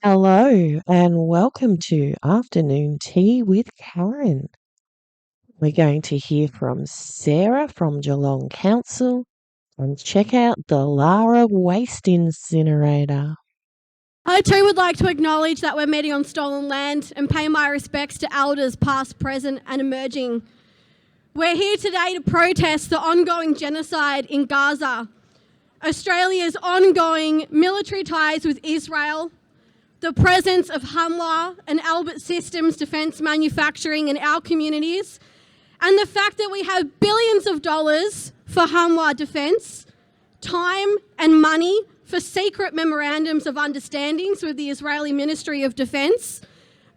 Hello and welcome to Afternoon Tea with Karen. We're going to hear from Sarah from Geelong Council and check out the Lara waste incinerator. I too would like to acknowledge that we're meeting on stolen land and pay my respects to elders past, present and emerging. We're here today to protest the ongoing genocide in Gaza, Australia's ongoing military ties with Israel, the presence of Hathway and Albert Systems defence manufacturing in our communities, and the fact that we have billions of dollars for Hathway defence, time and money for secret memorandums of understandings with the Israeli Ministry of Defence,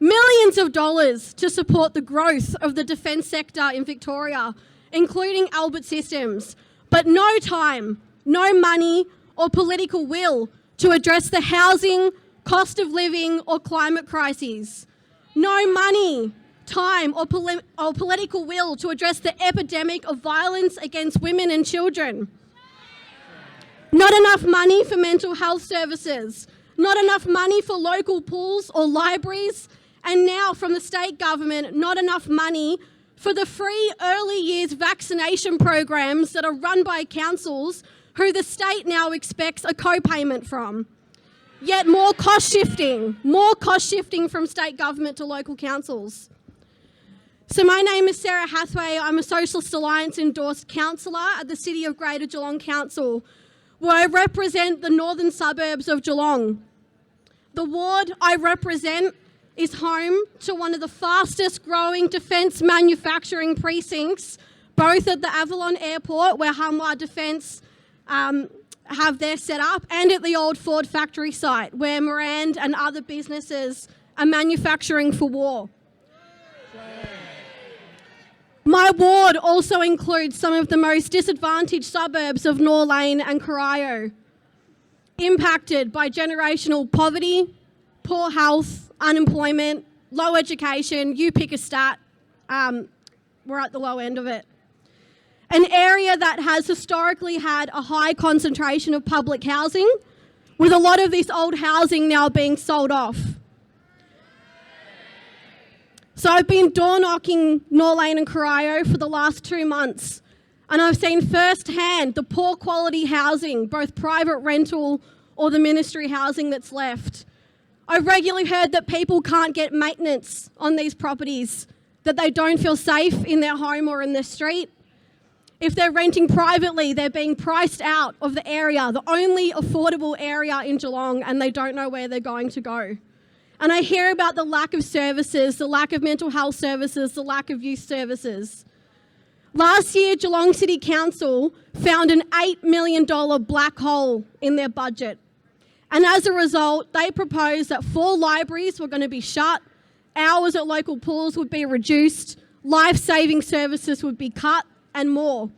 millions of dollars to support the growth of the defence sector in Victoria, including Albert Systems, but no time, no money or political will to address the housing, cost of living or climate crises. No money, time or political will to address the epidemic of violence against women and children. Not enough money for mental health services, not enough money for local pools or libraries, and now from the state government, not enough money for the free early years vaccination programs that are run by councils who the state now expects a co-payment from. Yet more cost shifting from state government to local councils. So my name is Sarah Hathway. I'm a Socialist Alliance endorsed councillor at the City of Greater Geelong Council, where I represent the northern suburbs of Geelong. The ward I represent is home to one of the fastest growing defence manufacturing precincts, both at the Avalon Airport, where Hathway Defence have their set up, and at the old Ford factory site, where Morand and other businesses are manufacturing for war. My ward also includes some of the most disadvantaged suburbs of Nor Lane and Corio, impacted by generational poverty, poor health, unemployment, low education. You pick a stat, we're at the low end of it. An area that has historically had a high concentration of public housing, with a lot of this old housing now being sold off. So I've been door knocking Nor Lane and Corio for the last 2 months, and I've seen firsthand the poor quality housing, both private rental or the ministry housing that's left. I've regularly heard that people can't get maintenance on these properties, that they don't feel safe in their home or in their street. If they're renting privately, they're being priced out of the area, the only affordable area in Geelong, and they don't know where they're going to go. And I hear about the lack of services, the lack of mental health services, the lack of youth services. Last year, Geelong City Council found an $8 million black hole in their budget. And as a result, they proposed that 4 libraries were going to be shut, hours at local pools would be reduced, life-saving services would be cut, and more.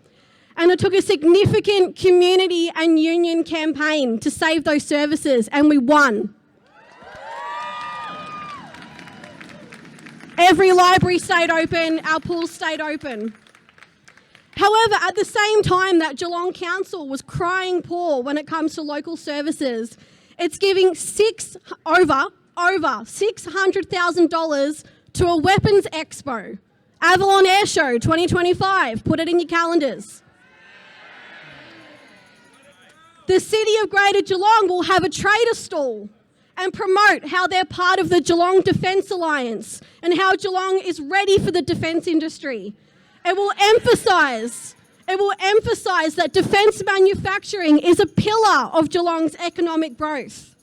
And it took a significant community and union campaign to save those services, and we won. Every library stayed open, our pools stayed open. However, at the same time that Geelong Council was crying poor when it comes to local services, it's giving over $600,000 to a weapons expo. Avalon Air Show 2025, put it in your calendars. The City of Greater Geelong will have a trader stall and promote how they're part of the Geelong Defence Alliance and how Geelong is ready for the defence industry. It will emphasise that defence manufacturing is a pillar of Geelong's economic growth.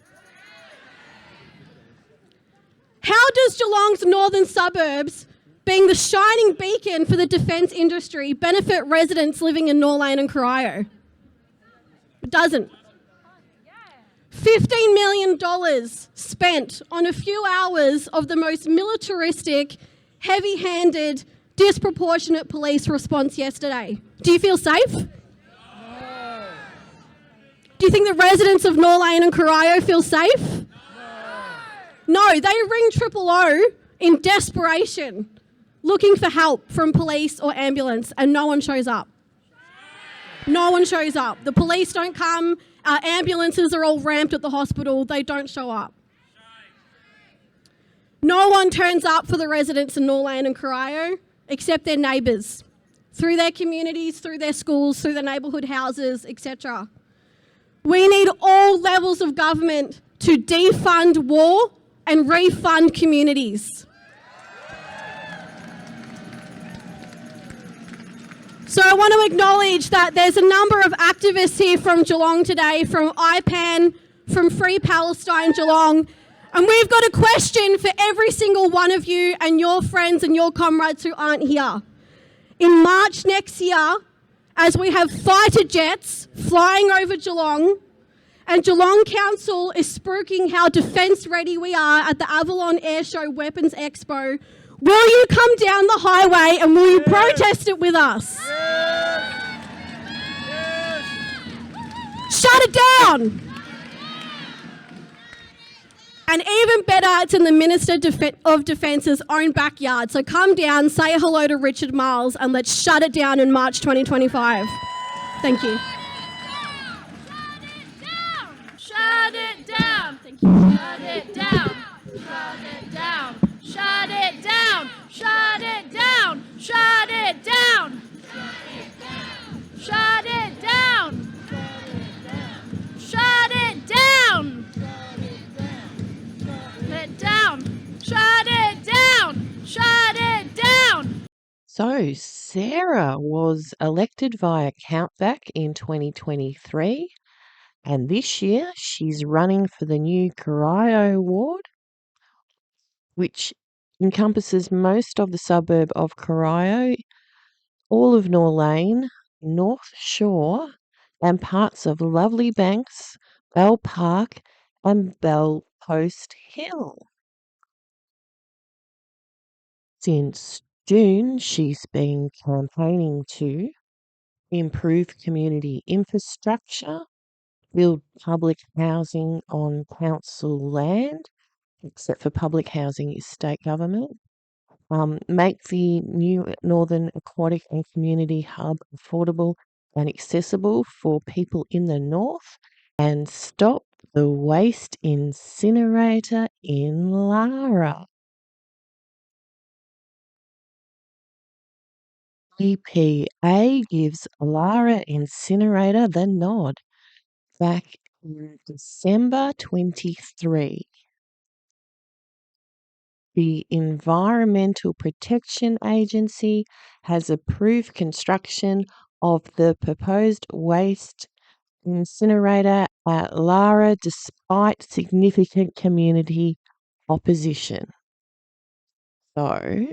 How does Geelong's northern suburbs, being the shining beacon for the defence industry, benefit residents living in Nor Lane and Corio? It doesn't. $15 million spent on a few hours of the most militaristic, heavy-handed, disproportionate police response yesterday. Do you feel safe? No. Do you think the residents of Nor Lane and Corio feel safe? No, they ring 000 in desperation, looking for help from police or ambulance, and no one shows up. No one shows up. The police don't come. Ambulances are all ramped at the hospital. They don't show up. No one turns up for the residents in Norland and Corio except their neighbours, through their communities, through their schools, through the neighbourhood houses, etc. We need all levels of government to defund war and refund communities. So I want to acknowledge that there's a number of activists here from Geelong today, from IPAN, from Free Palestine Geelong, and we've got a question for every single one of you and your friends and your comrades who aren't here. In March next year, as we have fighter jets flying over Geelong, and Geelong Council is spruiking how defence ready we are at the Avalon Airshow Weapons Expo, will you come down the highway and will you protest it with us? Shut it down! And even better, it's in the Minister of Defence's own backyard. So come down, say hello to Richard Marles, and let's shut it down in March 2025. Thank you. Shut it down! Thank you. Shut it down! Shut it down! Shut it down! Shut it down! Shut it down! Shut it down! Shut it down! It down! Shut it down! Shut it down! So, Sarah was elected via countback in 2023, and this year she's running for the new Corio ward, which encompasses most of the suburb of Corio, all of Norlane, North Shore, and parts of Lovely Banks, Bell Park, and Bell Post Hill. Since June, she's been campaigning to improve community infrastructure, build public housing on council land, except for public housing is state government, make the new Northern Aquatic and Community Hub affordable and accessible for people in the north, and stop the waste incinerator in Lara. EPA gives Lara Incinerator the nod back in December 23. The Environmental Protection Agency has approved construction of the proposed waste incinerator at Lara despite significant community opposition. So,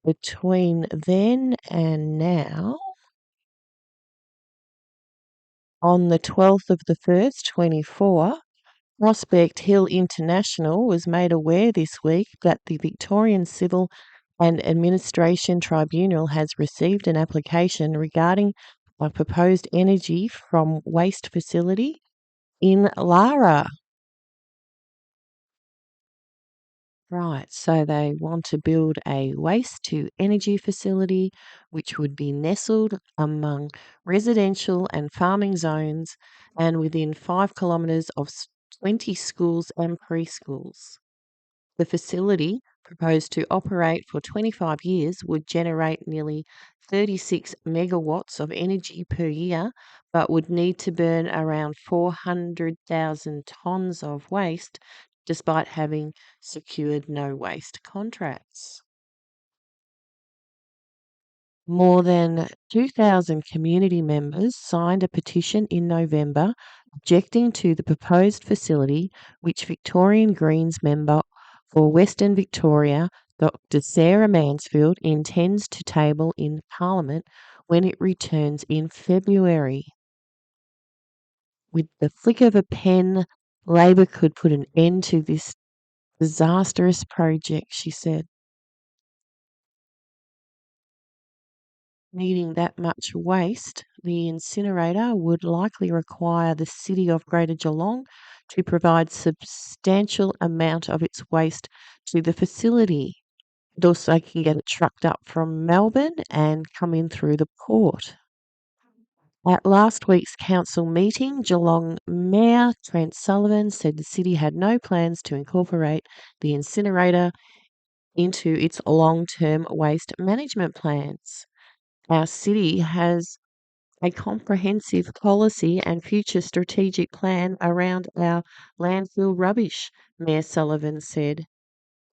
between then and now, on the 12th of the 1st, 24, Prospect Hill International was made aware this week that the Victorian Civil and Administration Tribunal has received an application regarding a proposed energy from waste facility in Lara. Right, so they want to build a waste to energy facility which would be nestled among residential and farming zones and within 5 kilometres of 20 schools and preschools. The facility, proposed to operate for 25 years, would generate nearly 36 megawatts of energy per year, but would need to burn around 400,000 tonnes of waste despite having secured no waste contracts. More than 2,000 community members signed a petition in November objecting to the proposed facility, which Victorian Greens member for Western Victoria, Dr. Sarah Mansfield, intends to table in Parliament when it returns in February. With the flick of a pen, Labor could put an end to this disastrous project, she said. Needing that much waste, the incinerator would likely require the City of Greater Geelong to provide substantial amount of its waste to the facility. It also can get it trucked up from Melbourne and come in through the port. At last week's council meeting, Geelong Mayor Trent Sullivan said the city had no plans to incorporate the incinerator into its long-term waste management plans. Our city has a comprehensive policy and future strategic plan around our landfill rubbish, Mayor Sullivan said.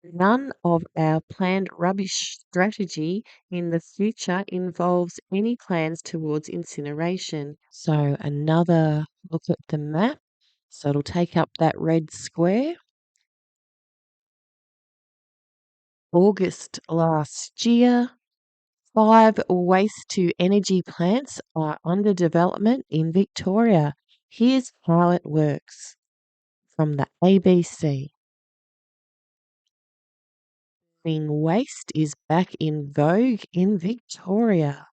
None of our planned rubbish strategy in the future involves any plans towards incineration. So another look at the map. So it'll take up that red square. August last year, 5 waste-to-energy plants are under development in Victoria. Here's how it works from the ABC. Waste is back in vogue in Victoria.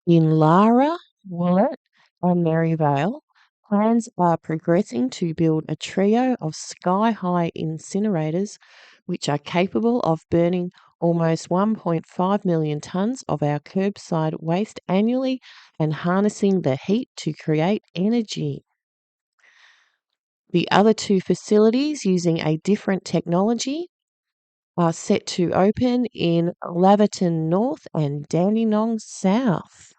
In Lara, Woollet and Maryvale, plans are progressing to build a trio of sky-high incinerators which are capable of burning almost 1.5 million tonnes of our curbside waste annually and harnessing the heat to create energy. The other two facilities, using a different technology, are set to open in Laverton North and Dandenong South.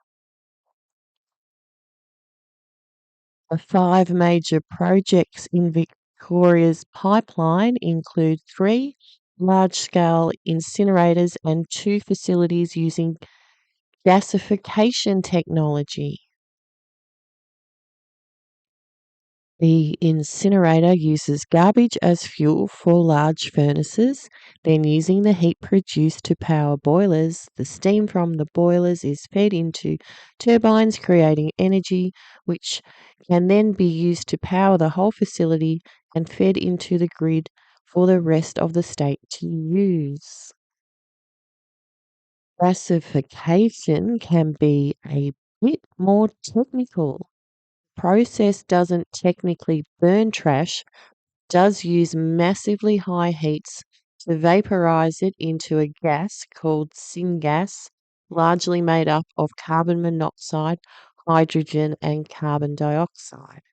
The 5 major projects in Victoria's pipeline include 3 large-scale incinerators and 2 facilities using gasification technology. The incinerator uses garbage as fuel for large furnaces, then using the heat produced to power boilers. The steam from the boilers is fed into turbines, creating energy, which can then be used to power the whole facility and fed into the grid for the rest of the state to use. Gasification can be a bit more technical. Process doesn't technically burn trash, does use massively high heats to vaporize it into a gas called syngas, largely made up of carbon monoxide, hydrogen, and carbon dioxide.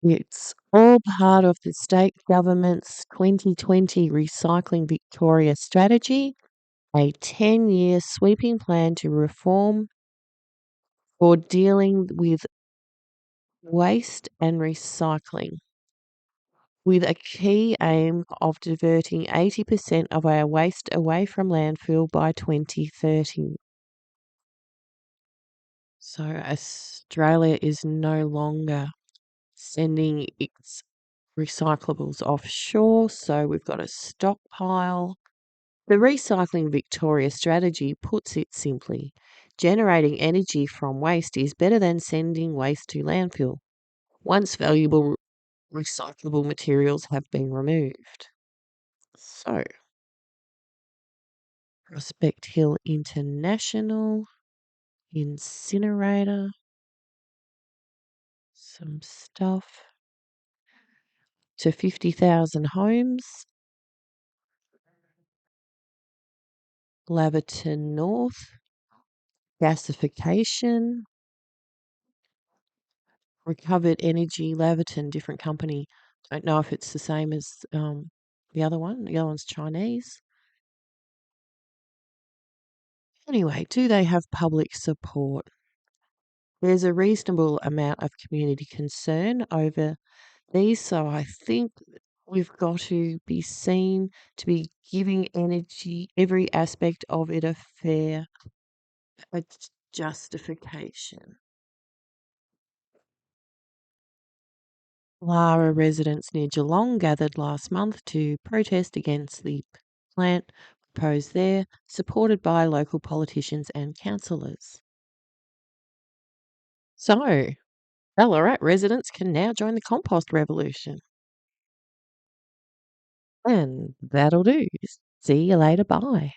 It's all part of the state government's 2020 Recycling Victoria strategy, a 10-year sweeping plan to reform for dealing with waste and recycling, with a key aim of diverting 80% of our waste away from landfill by 2030. So Australia is no longer sending its recyclables offshore, so we've got a stockpile. The Recycling Victoria strategy puts it simply: generating energy from waste is better than sending waste to landfill once valuable recyclable materials have been removed. So, Prospect Hill International Incinerator, some stuff to 50,000 homes. Laverton North, gasification. Recovered Energy Laverton, different company. Don't know if it's the same as the other one. The other one's Chinese. Anyway, do they have public support? There's a reasonable amount of community concern over these, so I think we've got to be seen to be giving energy, every aspect of it, a fair justification. Lara residents near Geelong gathered last month to protest against the plant proposed there, supported by local politicians and councillors. So, Ballarat residents can now join the compost revolution. And that'll do. See you later. Bye.